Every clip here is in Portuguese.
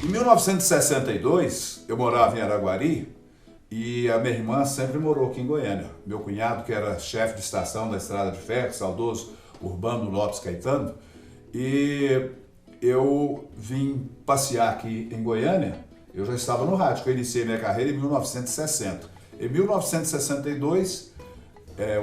Em 1962, eu morava em Araguari e a minha irmã sempre morou aqui em Goiânia. Meu cunhado, que era chefe de estação da Estrada de Ferro, saudoso Urbano Lopes Caetano, e eu vim passear aqui em Goiânia. Eu já estava no rádio, que eu iniciei minha carreira em 1960. Em 1962,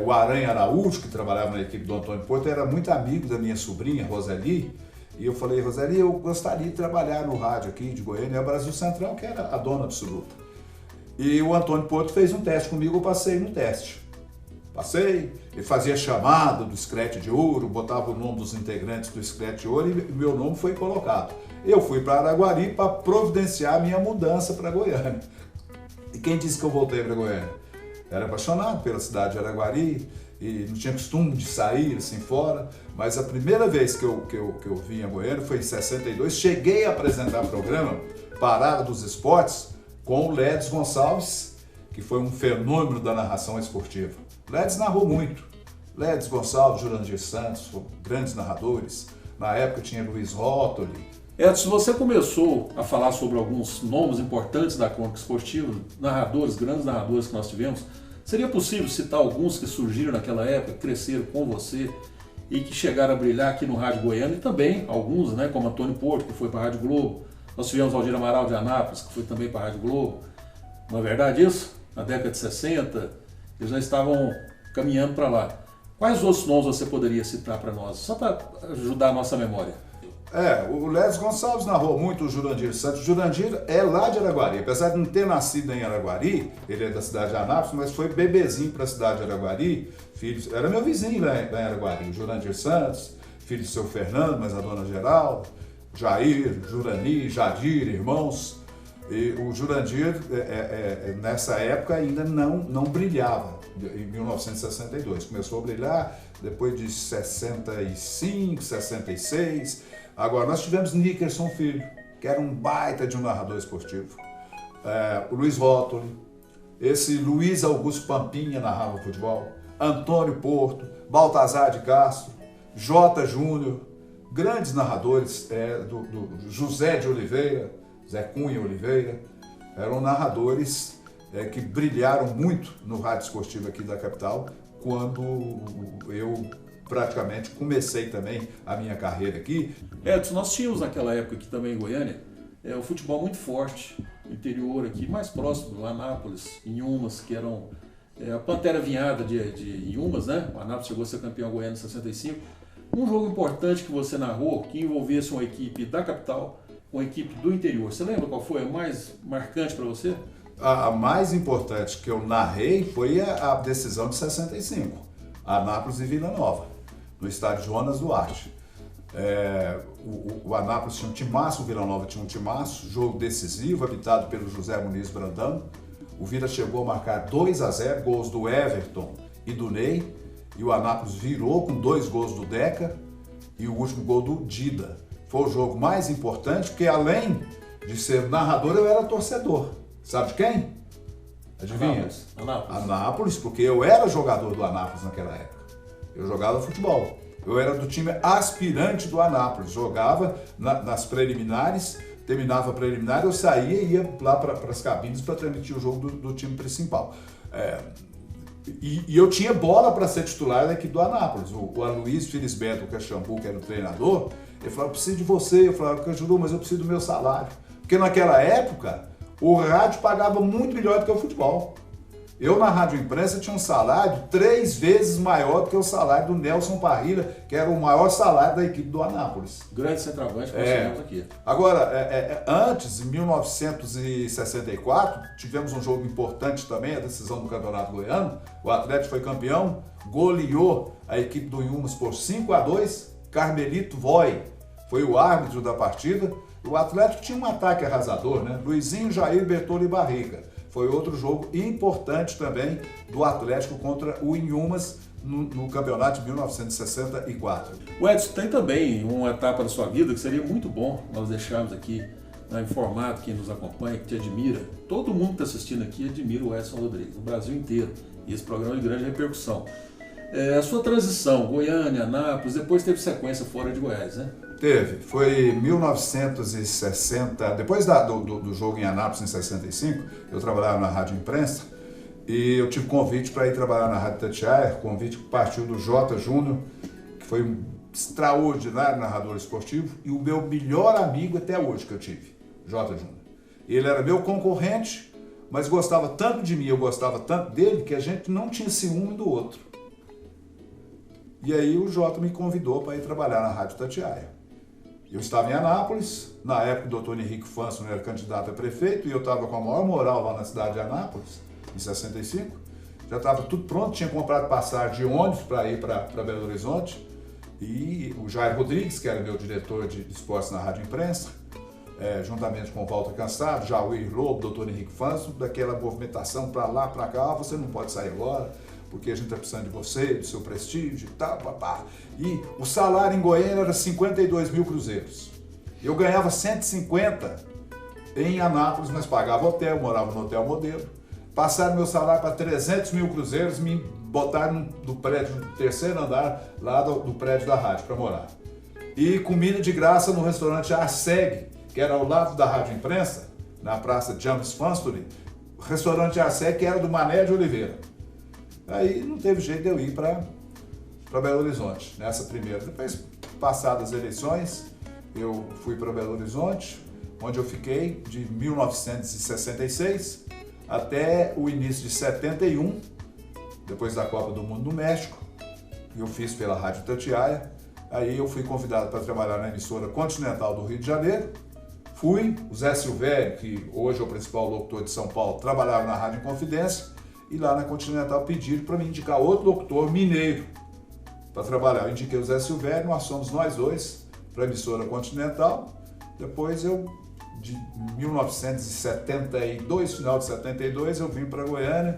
o Aranha Araújo, que trabalhava na equipe do Antônio Porto, era muito amigo da minha sobrinha, Roseli, e eu falei: Roseli, eu gostaria de trabalhar no rádio aqui de Goiânia, a Brasil Central, que era a dona absoluta. E o Antônio Porto fez um teste comigo, eu passei no teste. Passei, ele fazia chamada do Screte de Ouro, botava o nome dos integrantes do Screte de Ouro e meu nome foi colocado. Eu fui para Araguari para providenciar a minha mudança para Goiânia. E quem disse que eu voltei para Goiânia? Era apaixonado pela cidade de Araguari e não tinha costume de sair assim fora, mas a primeira vez que eu vim a Goiânia foi em 62. Cheguei a apresentar o programa Parada dos Esportes com o Ledes Gonçalves, que foi um fenômeno da narração esportiva. Ledes narrou muito. Ledes Gonçalves, Jurandir Santos, grandes narradores. Na época tinha Luiz Rótoli. Edson, você começou a falar sobre alguns nomes importantes da crônica esportiva, narradores, grandes narradores que nós tivemos. Seria possível citar alguns que surgiram naquela época, cresceram com você e que chegaram a brilhar aqui no Rádio Goiânia, e também alguns, né, como Antônio Porto, que foi para a Rádio Globo. Nós tivemos Aldir Amaral de Anápolis, que foi também para a Rádio Globo. Não é verdade isso? Na década de 60, eles já estavam caminhando para lá. Quais outros nomes você poderia citar para nós, só para ajudar a nossa memória? O Ledes Gonçalves narrou muito, o Jurandir Santos. O Jurandir é lá de Araguari, apesar de não ter nascido em Araguari, ele é da cidade de Anápolis, mas foi bebezinho para a cidade de Araguari. Filho, era meu vizinho lá em Araguari, o Jurandir Santos, filho do seu Fernando, mas a dona Geralda, Jair, Jurani, Jadir, irmãos. E o Jurandir, nessa época, ainda não brilhava, em 1962. Começou a brilhar depois de 65, 66. Agora, nós tivemos Nickerson Filho, que era um baita de um narrador esportivo. O Luiz Rótoli, esse Luiz Augusto Pampinha narrava futebol. Antônio Porto, Baltazar de Castro, J. Júnior, grandes narradores, do José de Oliveira, Zé Cunha Oliveira, eram narradores que brilharam muito no rádio esportivo aqui da capital, quando eu praticamente comecei também a minha carreira aqui. Edson, nós tínhamos naquela época aqui também em Goiânia o futebol muito forte, no interior aqui, mais próximo do Anápolis, Inhumas, que eram a Pantera Vinhada de Inhumas, né? O Anápolis chegou a ser campeão goiano em 65. Um jogo importante que você narrou, que envolvesse uma equipe da capital, uma equipe do interior. Você lembra qual foi a mais marcante para você? A mais importante que eu narrei foi a decisão de 65, Anápolis e Vila Nova, no estádio Jonas Duarte. O Anápolis tinha um timaço, o Vila Nova tinha um timaço, jogo decisivo, habitado pelo José Muniz Brandão. O Vila chegou a marcar 2-0, gols do Everton e do Ney, e o Anápolis virou com 2 gols do Deca e o último gol do Dida. Foi o jogo mais importante, porque além de ser narrador, eu era torcedor. Sabe de quem? Adivinha? Anápolis, porque eu era jogador do Anápolis naquela época. Eu jogava futebol. Eu era do time aspirante do Anápolis. Jogava nas preliminares, terminava a preliminar, eu saía e ia lá para as cabines para transmitir o jogo do time principal. E eu tinha bola para ser titular da equipe do Anápolis. O Aloysio Felisberto Caxambu, que era o treinador, ele falava: eu preciso de você. Eu falava: Cajuru, mas eu preciso do meu salário. Porque naquela época, o rádio pagava muito melhor do que o futebol. Eu, na Rádio Imprensa, tinha um salário 3 vezes maior do que o salário do Nelson Parrilha, que era o maior salário da equipe do Anápolis. Grande centroavante que nós tivemos aqui. Agora, antes, em 1964, tivemos um jogo importante também, a decisão do Campeonato Goiano. O Atlético foi campeão, goleou a equipe do Inhumas por 5-2. Carmelito Voy foi o árbitro da partida. O Atlético tinha um ataque arrasador, né? Luizinho, Jair, Bertolo e Barriga. Foi outro jogo importante também do Atlético contra o Inhumas no campeonato de 1964. O Edson, tem também uma etapa da sua vida que seria muito bom nós deixarmos aqui informado, quem nos acompanha, que te admira. Todo mundo que está assistindo aqui admira o Edson Rodrigues, no Brasil inteiro. E esse programa é de grande repercussão. A sua transição, Goiânia, Anápolis, depois teve sequência fora de Goiás, né? Teve. Foi em 1960, depois do jogo em Anápolis, em 65, eu trabalhava na Rádio Imprensa e eu tive convite para ir trabalhar na Rádio Itatiaia, convite que partiu do Jota Júnior, que foi um extraordinário narrador esportivo e o meu melhor amigo até hoje que eu tive, Jota Júnior. Ele era meu concorrente, mas gostava tanto de mim, eu gostava tanto dele, que a gente não tinha ciúme do outro. E aí o Jota me convidou para ir trabalhar na Rádio Itatiaia. Eu estava em Anápolis, na época o doutor Henrique Fanson era candidato a prefeito e eu estava com a maior moral lá na cidade de Anápolis, em 65. Já estava tudo pronto, tinha comprado passagem de ônibus para ir para Belo Horizonte. E o Jair Rodrigues, que era meu diretor de esportes na Rádio Imprensa, juntamente com o Walter Cansado, Jauir Lobo, doutor Henrique Fanson, daquela movimentação para lá, para cá, você não pode sair agora, porque a gente está precisando de você, do seu prestígio e tal, papá. E o salário em Goiânia era 52 mil cruzeiros. Eu ganhava 150 em Anápolis, mas pagava hotel, morava no Hotel Modelo. Passaram meu salário para 300 mil cruzeiros, me botaram no prédio, no terceiro andar, lá do prédio da rádio, para morar. E comida de graça no restaurante Arseg, que era ao lado da Rádio Imprensa, na Praça James Fanstone, restaurante Arseg, que era do Mané de Oliveira. Aí não teve jeito de eu ir para Belo Horizonte, nessa primeira. Depois, passadas as eleições, eu fui para Belo Horizonte, onde eu fiquei de 1966 até o início de 71, depois da Copa do Mundo no México. Eu fiz pela Rádio Itatiaia. Aí eu fui convidado para trabalhar na emissora Continental do Rio de Janeiro. Fui, o Zé Silvério, que hoje é o principal locutor de São Paulo, trabalhava na Rádio Inconfidência. E lá na Continental pediram para me indicar outro locutor mineiro para trabalhar. Eu indiquei o Zé Silvério, nós somos nós dois para a emissora Continental. Depois de 1972, final de 72, eu vim para Goiânia.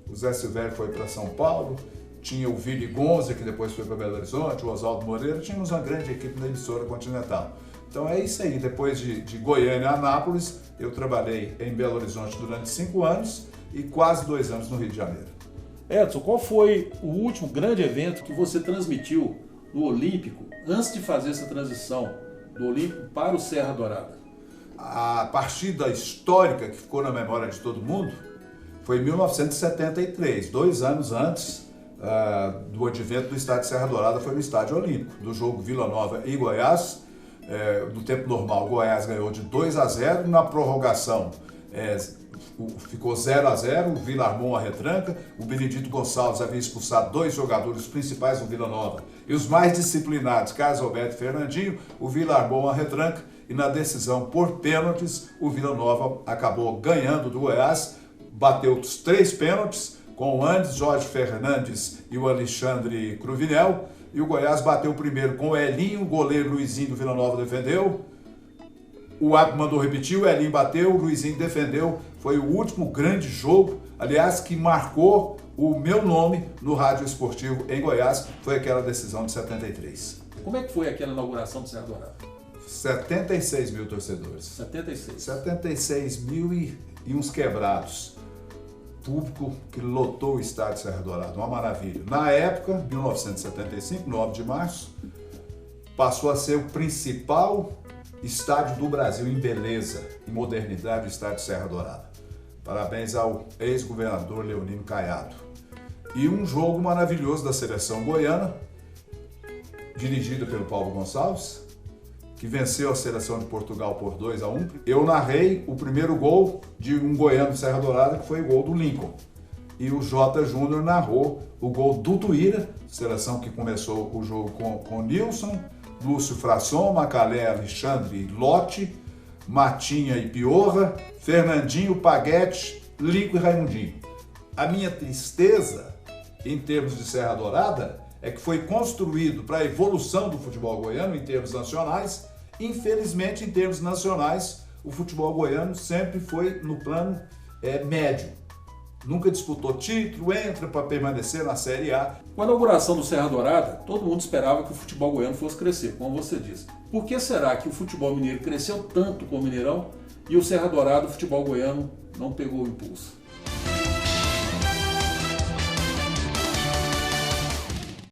O Zé Silvério foi para São Paulo. Tinha o Vili Gonza, que depois foi para Belo Horizonte, o Oswaldo Moreira. Tínhamos uma grande equipe na emissora Continental. Então é isso aí. Depois de Goiânia a Anápolis, eu trabalhei em Belo Horizonte durante 5 anos e quase 2 anos no Rio de Janeiro. Edson, qual foi o último grande evento que você transmitiu no Olímpico antes de fazer essa transição do Olímpico para o Serra Dourada? A partida histórica que ficou na memória de todo mundo foi em 1973, 2 anos antes do advento do estádio Serra Dourada, foi no Estádio Olímpico, do jogo Vila Nova e Goiás. No tempo normal, o Goiás ganhou de 2-0, na prorrogação ficou 0-0, o Vila armou uma retranca, o Benedito Gonçalves havia expulsado 2 jogadores principais do Vila Nova e os mais disciplinados, Carlos Alberto e Fernandinho. O Vila armou uma retranca e na decisão por pênaltis, o Vila Nova acabou ganhando do Goiás, bateu os 3 pênaltis com o Andes, Jorge Fernandes e o Alexandre Cruvinel, e o Goiás bateu o primeiro com o Elinho, o goleiro Luizinho do Vila Nova defendeu. O árbitro mandou repetir, o Elinho bateu, o Luizinho defendeu. Foi o último grande jogo, aliás, que marcou o meu nome no rádio esportivo em Goiás. Foi aquela decisão de 73. Como é que foi aquela inauguração do Serra Dourada? 76 mil torcedores. 76. 76 mil e uns quebrados. Público que lotou o estádio Serra Dourada, uma maravilha. Na época, 1975, 9 de março, passou a ser o principal estádio do Brasil em beleza, em modernidade, o estádio Serra Dourada. Parabéns ao ex-governador Leonino Caiado. E um jogo maravilhoso da seleção goiana, dirigida pelo Paulo Gonçalves, que venceu a seleção de Portugal por 2-1. Eu narrei o primeiro gol de um goiano de Serra Dourada, que foi o gol do Lincoln. E o Jota Júnior narrou o gol do Tuíra, seleção que começou o jogo com Nilson, Lúcio Frasson, Macalé, Alexandre Lotte, Matinha e Piorra, Fernandinho, Paguete, Lincoln e Raimundinho. A minha tristeza, em termos de Serra Dourada, é que foi construído para a evolução do futebol goiano em termos nacionais. Infelizmente, em termos nacionais, o futebol goiano sempre foi no plano médio. Nunca disputou título, entra para permanecer na Série A. Com a inauguração do Serra Dourada, todo mundo esperava que o futebol goiano fosse crescer, como você disse. Por que será que o futebol mineiro cresceu tanto com o Mineirão e o Serra Dourada, o futebol goiano, não pegou o impulso?